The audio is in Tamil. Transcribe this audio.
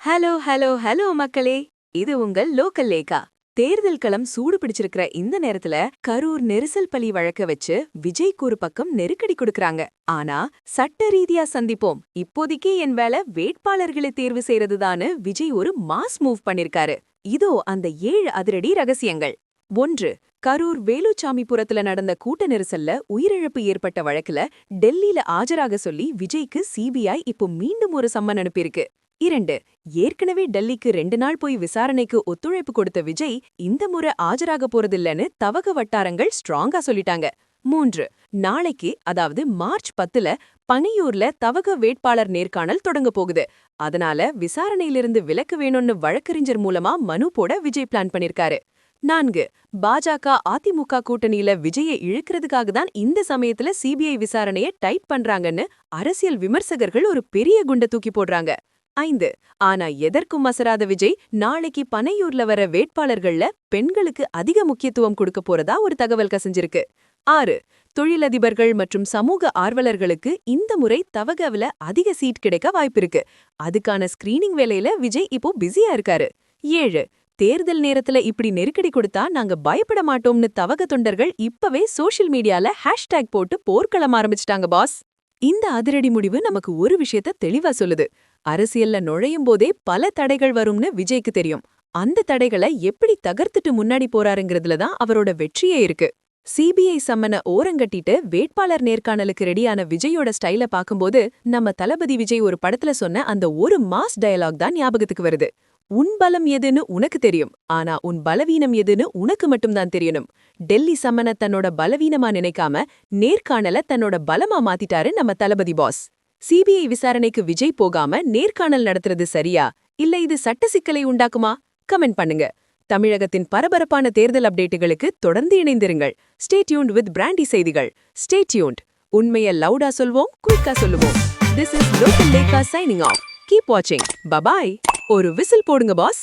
ஹலோ ஹலோ ஹலோ மக்களே, இது உங்கள் லோக்கல் லேக்கா. தேர்தல் களம் சூடு பிடிச்சிருக்கிற இந்த நேரத்துல கரூர் நெரிசல் பலி வழக்க வச்சு விஜய்க்கு ஒரு பக்கம் நெருக்கடி கொடுக்கறாங்க. ஆனா சட்ட ரீதியா சந்திப்போம், இப்போதைக்கு என் வேலை வேட்பாளர்களை தேர்வு செய்யறதுதான்னு விஜய் ஒரு மாஸ் மூவ் பண்ணிருக்காரு. இதோ அந்த 7 அதிரடி ரகசியங்கள். 1. கரூர் வேலுச்சாமிபுரத்துல நடந்த கூட்ட நெரிசல்ல உயிரிழப்பு ஏற்பட்ட வழக்குல டெல்லியில ஆஜராக சொல்லி விஜய்க்கு சிபிஐ இப்போ மீண்டும் ஒரு சம்மன் அனுப்பியிருக்கு. 2. ஏற்கனவே டெல்லிக்கு 2 நாள் போய் விசாரணைக்கு ஒத்துழைப்பு கொடுத்த விஜய் இந்த முறை ஆஜராக போறதில்லன்னு தவக வட்டாரங்கள் ஸ்ட்ராங்கா சொல்லிட்டாங்க. 3. நாளைக்கு, அதாவது மார்ச் 10ல பனையூர்ல தவக வேட்பாளர் நேர்காணல் தொடங்க போகுது. அதனால விசாரணையிலிருந்து விலக்கு வேணும்னு வழக்கறிஞர் மூலமா மனு போட விஜய் பிளான் பண்ணிருக்காரு. 4. பாஜக அதிமுக கூட்டணியில விஜயை இழுக்கிறதுக்காக தான் இந்த சமயத்துல சிபிஐ விசாரணைய டைட் பண்றாங்கன்னு அரசியல் விமர்சகர்கள் ஒரு பெரிய குண்ட தூக்கி போடுறாங்க. 5. ஆனா எதற்கும் அசராத விஜய் நாளைக்கு பனையூர்ல வர வேட்பாளர்கள்ல பெண்களுக்கு அதிக முக்கியத்துவம் கொடுக்க போறதா ஒரு தகவல் கசிஞ்சிருக்கு. 6. தொழிலதிபர்கள் மற்றும் சமூக ஆர்வலர்களுக்கு இந்த முறை தவகவுல அதிக சீட் கிடைக்க வாய்ப்பிருக்கு. அதுக்கான ஸ்கிரீனிங் வேலையில விஜய் இப்போ பிஸியா இருக்காரு. 7. தேர்தல் நேரத்துல இப்படி நெருக்கடி கொடுத்தா நாங்க பயப்பட மாட்டோம்னு தவக தொண்டர்கள் இப்பவே சோஷியல் மீடியால ஹேஷ்டேக் போட்டு போர்க்களம் ஆரம்பிச்சிட்டாங்க பாஸ். இந்த அதிரடி முடிவு நமக்கு ஒரு விஷயத்த தெளிவா சொல்லுது. அரசியல்ல நுழையும் போதே பல தடைகள் வரும்னு விஜய்க்கு தெரியும். அந்த தடைகளை எப்படி தகர்த்துட்டு முன்னாடி போறாருங்கிறதுல தான் அவரோட வெற்றியே இருக்கு. சிபிஐ சம்மனை ஓரங்கட்டிட்டு வேட்பாளர் நேர்காணலுக்கு ரெடியான விஜயோட ஸ்டைல பாக்கும்போது நம்ம தளபதி விஜய் ஒரு படத்துல சொன்ன அந்த ஒரு மாஸ் டயலாக் தான் ஞாபகத்துக்கு வருது. உன் பலம் எதுன்னு உனக்கு தெரியும், ஆனா உன் பலவீனம் எதுன்னு உனக்கு மட்டும்தான் தெரியணும். டெல்லி சம்மனை தன்னோட பலவீனமா நினைக்காம நேர்காணல தன்னோட பலமா மாத்திட்டாரு நம்ம தளபதி பாஸ். சிபிஐ விசாரணைக்கு விஜய் போகாம நேர்காணல் நடத்துறது சரியா, இல்ல இது சட்ட சிக்கலை உண்டாக்குமா? கமெண்ட் பண்ணுங்க. தமிழகத்தின் பரபரப்பான தேர்தல் அப்டேட்டுகளுக்கு தொடர்ந்து இணைந்திருங்கள். ஸ்டே டியூன்ட் வித் பிராண்டி செய்திகள். Stay tuned. உண்மையை லவுடா சொல்வோம், குயிக்கா சொல்லுவோம். This is Local Lekha signing off. Keep watching. Bye bye. ஒரு விசில் போடுங்க பாஸ்.